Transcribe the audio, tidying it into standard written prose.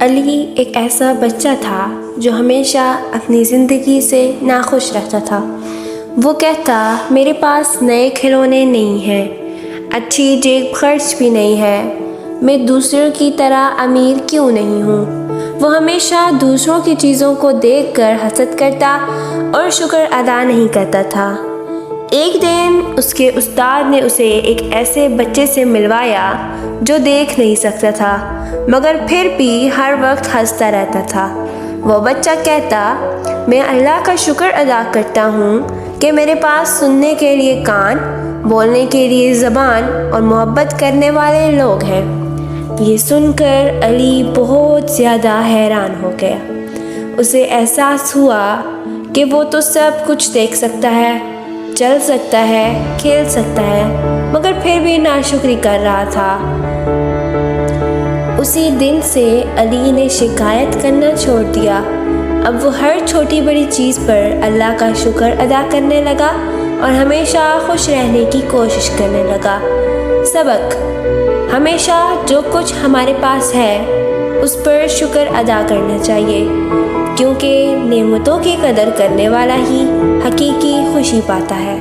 علی ایک ایسا بچہ تھا جو ہمیشہ اپنی زندگی سے ناخوش رہتا تھا۔ وہ کہتا میرے پاس نئے کھلونے نہیں ہیں، اچھی جیب خرچ بھی نہیں ہے، میں دوسروں کی طرح امیر کیوں نہیں ہوں۔ وہ ہمیشہ دوسروں کی چیزوں کو دیکھ کر حسد کرتا اور شکر ادا نہیں کرتا تھا۔ ایک دن اس کے استاد نے اسے ایک ایسے بچے سے ملوایا جو دیکھ نہیں سکتا تھا مگر پھر بھی ہر وقت ہنستا رہتا تھا۔ وہ بچہ کہتا میں اللہ کا شکر ادا کرتا ہوں کہ میرے پاس سننے کے لیے کان، بولنے کے لیے زبان اور محبت کرنے والے لوگ ہیں۔ یہ سن کر علی بہت زیادہ حیران ہو گیا۔ اسے احساس ہوا کہ وہ تو سب کچھ دیکھ سکتا ہے، چل سکتا ہے، کھیل سکتا ہے، مگر پھر بھی ناشکری کر رہا تھا۔ اسی دن سے علی نے شکایت کرنا چھوڑ دیا۔ اب وہ ہر چھوٹی بڑی چیز پر اللہ کا شکر ادا کرنے لگا اور ہمیشہ خوش رہنے کی کوشش کرنے لگا۔ سبق: ہمیشہ جو کچھ ہمارے پاس ہے اس پر شکر ادا کرنا چاہیے، کیونکہ نعمتوں کی قدر کرنے والا ہی حقیقی خوشی پاتا ہے۔